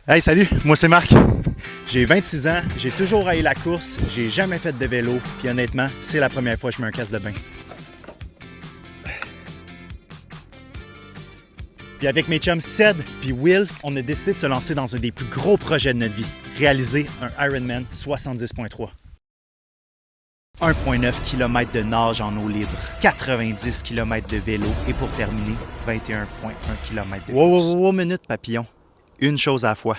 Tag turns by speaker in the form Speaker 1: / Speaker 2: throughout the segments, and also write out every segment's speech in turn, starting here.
Speaker 1: Hey, salut, moi c'est Marc. J'ai 26 ans, j'ai toujours haï la course, j'ai jamais fait de vélo, puis honnêtement, c'est la première fois que je mets un casque de bain. Puis avec mes chums Ced puis Will, on a décidé de se lancer dans un des plus gros projets de notre vie, réaliser un Ironman 70.3. 1,9 km de nage en eau libre, 90 km de vélo et pour terminer, 21,1 km de course. Wow, minute papillon. Une chose à la fois.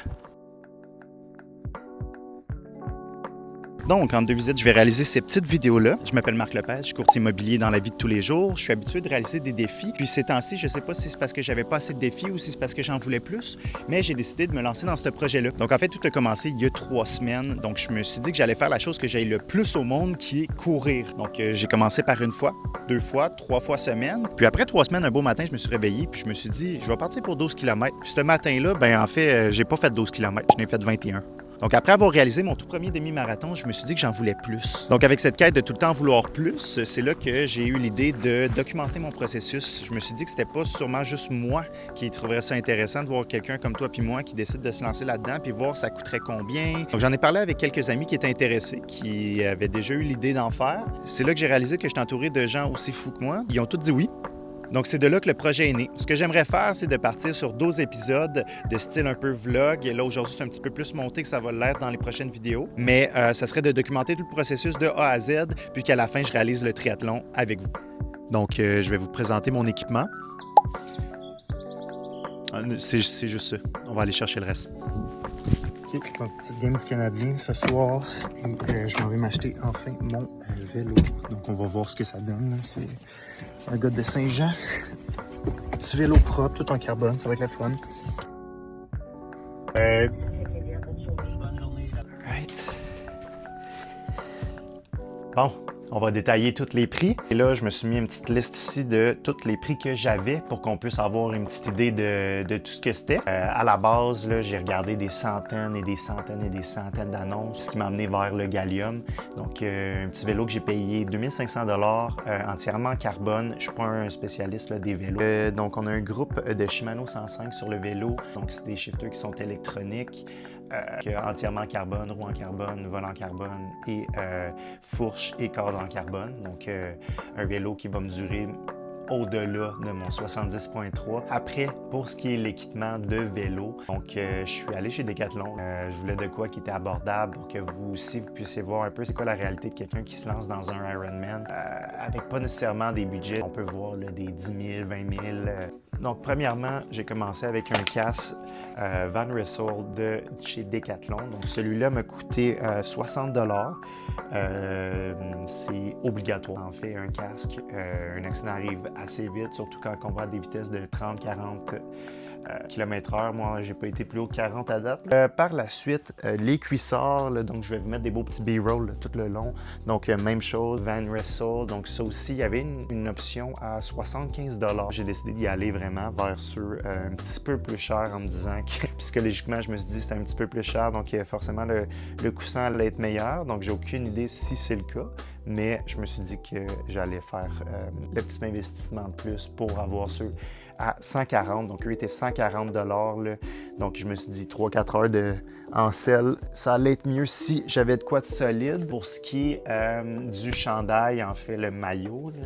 Speaker 1: Donc, en 2 visites, je vais réaliser ces petites vidéos-là. Je m'appelle Marc Lepage, je suis courtier immobilier dans la vie de tous les jours. Je suis habitué de réaliser des défis. Puis ces temps-ci, je ne sais pas si c'est parce que j'avais pas assez de défis ou si c'est parce que j'en voulais plus, mais j'ai décidé de me lancer dans ce projet-là. Donc, en fait, tout a commencé il y a 3 semaines. Donc, je me suis dit que j'allais faire la chose que j'aille le plus au monde, qui est courir. Donc, j'ai commencé par 1 fois, 2 fois, 3 fois semaine. Puis après 3 semaines, un beau matin, je me suis réveillé puis je me suis dit, je vais partir pour 12 km. Puis ce matin-là, en fait, j'ai pas fait 12 km, je n'ai fait 21. Donc, après avoir réalisé mon tout premier demi-marathon, je me suis dit que j'en voulais plus. Donc, avec cette quête de tout le temps vouloir plus, c'est là que j'ai eu l'idée de documenter mon processus. Je me suis dit que c'était pas sûrement juste moi qui trouverais ça intéressant de voir quelqu'un comme toi puis moi qui décide de se lancer là-dedans puis voir ça coûterait combien. Donc, j'en ai parlé avec quelques amis qui étaient intéressés, qui avaient déjà eu l'idée d'en faire. C'est là que j'ai réalisé que j'étais entouré de gens aussi fous que moi. Ils ont tous dit oui. Donc, c'est de là que le projet est né. Ce que j'aimerais faire, c'est de partir sur 12 épisodes de style un peu vlog. Et là, aujourd'hui, c'est un petit peu plus monté que ça va l'être dans les prochaines vidéos. Mais ça serait de documenter tout le processus de A à Z, puis qu'à la fin, je réalise le triathlon avec vous. Donc, je vais vous présenter mon équipement. C'est juste ça. On va aller chercher le reste. OK, donc petite game du Canadien ce soir. Et je m'en vais m'acheter enfin mon vélo. Donc, on va voir ce que ça donne. Là. C'est un gars de Saint-Jean. Petit vélo propre, tout en carbone. Ça va être la fun. Right. Bon. On va détailler tous les prix. Et là, je me suis mis une petite liste ici de tous les prix que j'avais pour qu'on puisse avoir une petite idée de tout ce que c'était. À la base, là, j'ai regardé des centaines et des centaines et des centaines d'annonces, ce qui m'a amené vers le Gallium. Donc, un petit vélo que j'ai payé 2500 $ entièrement en carbone. Je ne suis pas un spécialiste là, des vélos. Donc, on a un groupe de Shimano 105 sur le vélo. Donc, c'est des shifters qui sont électroniques. Entièrement en carbone, roue en carbone, volant en carbone et fourche et cadre en carbone. Donc, un vélo qui va me durer au-delà de mon 70.3. Après, pour ce qui est l'équipement de vélo, donc je suis allé chez Decathlon. Je voulais de quoi qui était abordable pour que vous aussi, vous puissiez voir un peu c'est quoi la réalité de quelqu'un qui se lance dans un Ironman. Avec pas nécessairement des budgets, on peut voir là, des 10 000, 20 000. Donc, premièrement, j'ai commencé avec un casque Van Ressel de chez Decathlon. Donc, celui-là m'a coûté 60 $. C'est obligatoire. En fait, un casque, un accident arrive assez vite, surtout quand on va à des vitesses de 30-40 km/h. Moi, j'ai pas été plus haut que 40 à date. Par la suite, les cuissards, là, donc je vais vous mettre des beaux petits B-roll tout le long. Donc, même chose, Van Ressel. Donc, ça aussi, il y avait une option à 75 $. J'ai décidé d'y aller vraiment vers sur un petit peu plus cher en me disant que psychologiquement, je me suis dit que c'était un petit peu plus cher. Donc, forcément, le coussin allait être meilleur. Donc, j'ai aucune idée si c'est le cas. Mais je me suis dit que j'allais faire le petit investissement de plus pour avoir ceux à 140. Donc, eux étaient 140 $. Là. Donc, je me suis dit 3-4 heures en selle, ça allait être mieux si j'avais de quoi de solide. Pour ce qui est du chandail, en fait, le maillot, là,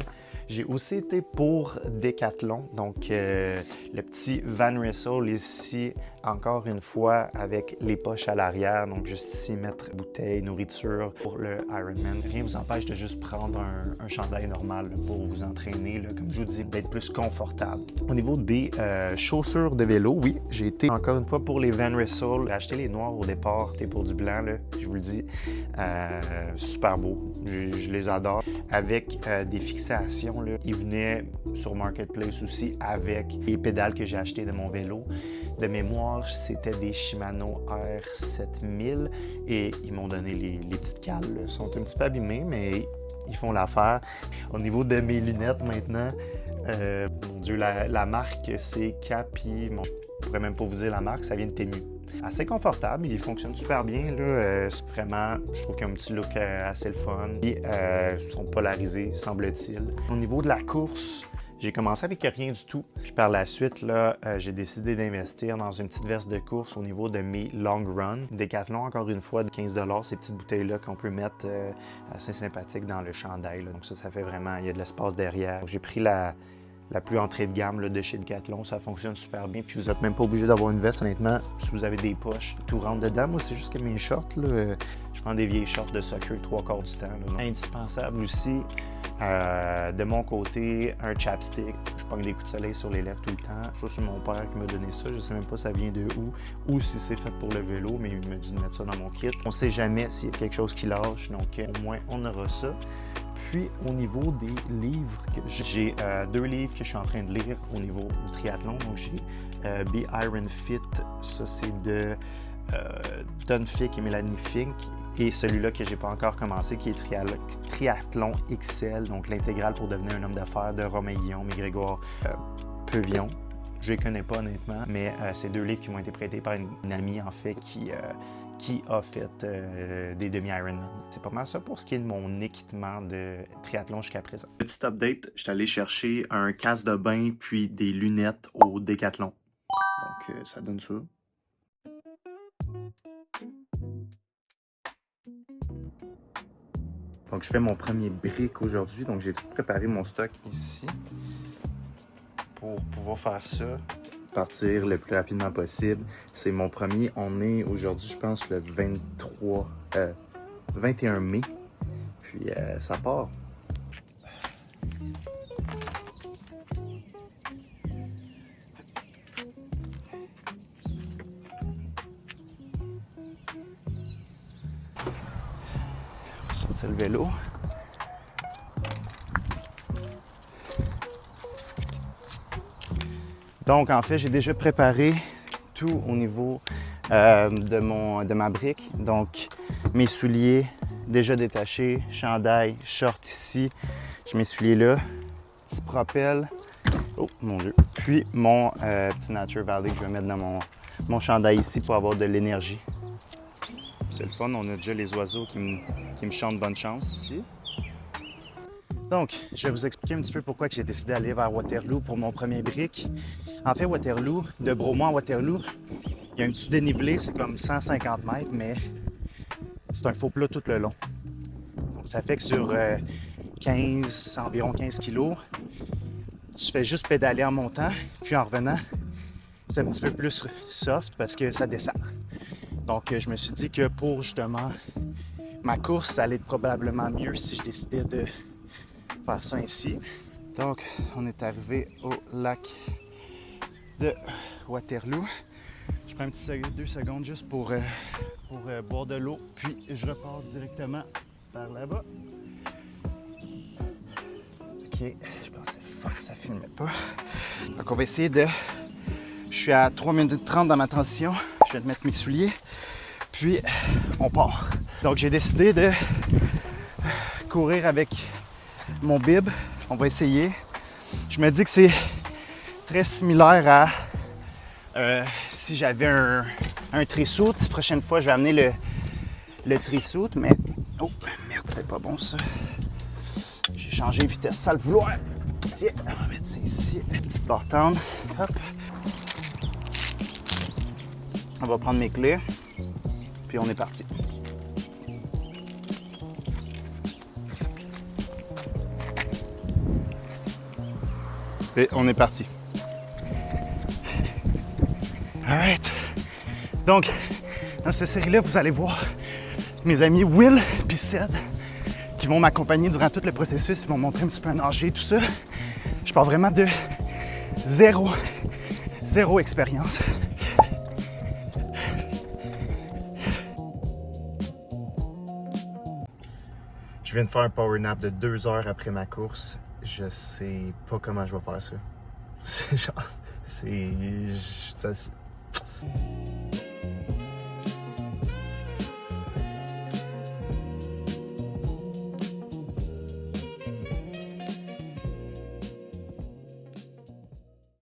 Speaker 1: j'ai aussi été pour Decathlon. Donc, le petit Van Ressel ici, encore une fois, avec les poches à l'arrière. Donc, juste ici, mettre bouteille, nourriture pour le Ironman. Rien ne vous empêche de juste prendre un chandail normal là, pour vous entraîner, là, comme je vous dis, d'être plus confortable. Au niveau des chaussures de vélo, oui, j'ai été encore une fois pour les Van Ressel. J'ai acheté les noirs au départ, c'était pour du blanc, là, je vous le dis. Super beau, je les adore. Avec des fixations, là, ils venaient sur Marketplace aussi avec les pédales que j'ai achetées de mon vélo. De mémoire, c'était des Shimano R7000 et ils m'ont donné les petites cales. Ils sont un petit peu abîmées, mais ils font l'affaire. Au niveau de mes lunettes maintenant, mon Dieu, la marque c'est Capi. Bon, je pourrais même pas vous dire la marque, ça vient de Temu. Assez confortable, il fonctionne super bien. Là. Vraiment, je trouve qu'il y a un petit look assez le fun. Ils sont polarisés, semble-t-il. Au niveau de la course, J'ai commencé avec rien du tout. Puis par la suite, là, j'ai décidé d'investir dans une petite veste de course au niveau de mes long runs. Decathlon, encore une fois, de 15 $, ces petites bouteilles-là qu'on peut mettre assez sympathiques dans le chandail. Là. Donc ça fait vraiment, il y a de l'espace derrière. J'ai pris la plus entrée de gamme là, de chez Decathlon, ça fonctionne super bien. Puis vous n'êtes même pas obligé d'avoir une veste, honnêtement. Si vous avez des poches, tout rentre dedans. Moi, c'est juste que mes shorts, là, je prends des vieilles shorts de soccer 3/4 du temps. Là. Indispensable aussi, de mon côté, un chapstick. Je prends des coups de soleil sur les lèvres tout le temps. Ça, c'est mon père qui m'a donné ça. Je sais même pas ça vient de où ou si c'est fait pour le vélo, mais il m'a dit de mettre ça dans mon kit. On sait jamais s'il y a quelque chose qui lâche, donc au moins on aura ça. Puis, au niveau des livres, j'ai 2 livres que je suis en train de lire au niveau du triathlon. Donc, j'ai Be Iron Fit, ça c'est de Don Fick et Mélanie Fink. Et celui-là que j'ai pas encore commencé, qui est Triathlon XL, donc l'intégrale pour devenir un homme d'affaires de Romain Guillaume et Grégoire Pevion. Je les connais pas honnêtement, mais c'est 2 livres qui m'ont été prêtés par une amie en fait qui a fait des demi-Ironman. C'est pas mal ça pour ce qui est de mon équipement de triathlon jusqu'à présent. Petit update, je suis allé chercher un casque de bain puis des lunettes au Decathlon. Donc ça donne ça. Donc je fais mon premier brick aujourd'hui, donc j'ai préparé mon stock ici pour pouvoir faire ça. Partir le plus rapidement possible. C'est mon premier. On est aujourd'hui, je pense, le 21 mai. Puis ça part. On va sortir le vélo. Donc, en fait, j'ai déjà préparé tout au niveau de ma brique. Donc, mes souliers déjà détachés, chandail, short ici. Je mes souliers là, petit propel. Oh, mon Dieu. Puis, mon petit Nature Valley que je vais mettre dans mon chandail ici pour avoir de l'énergie. C'est le fun, on a déjà les oiseaux qui me chantent bonne chance ici. Donc, je vais vous expliquer un petit peu pourquoi j'ai décidé d'aller vers Waterloo pour mon premier brick. En fait, Waterloo, de Bromont à Waterloo, il y a un petit dénivelé, c'est comme 150 mètres, mais c'est un faux plat tout le long. Donc, ça fait que sur environ 15 kilos, tu fais juste pédaler en montant, puis en revenant, c'est un petit peu plus soft parce que ça descend. Donc, je me suis dit que pour justement ma course, ça allait être probablement mieux si je décidais de faire ça ainsi. Donc, on est arrivé au lac de Waterloo. Je prends un petit 2 secondes juste pour boire de l'eau, puis je repars directement par là-bas. Ok, je pensais, fuck, ça filmait pas. Donc, on va essayer de... Je suis à 3 minutes 30 dans ma transition. Je vais mettre mes souliers, puis on part. Donc, j'ai décidé de courir avec mon bib. On va essayer. Je me dis que c'est très similaire à si j'avais un tri-suit. La prochaine fois, je vais amener le tri-suit, mais... Oh, merde, c'était pas bon ça. J'ai changé de vitesse sans le vouloir. Tiens, on va mettre ça ici. Petite portante. Hop. On va prendre mes clés, puis on est parti. Et on est parti. Alright. Donc, dans cette série-là, vous allez voir mes amis Will et Seth qui vont m'accompagner durant tout le processus. Ils vont montrer un petit peu à nager, tout ça. Je pars vraiment de zéro expérience. Je viens de faire un power nap de 2 heures après ma course. Je sais pas comment je vais faire ça. C'est genre... C'est...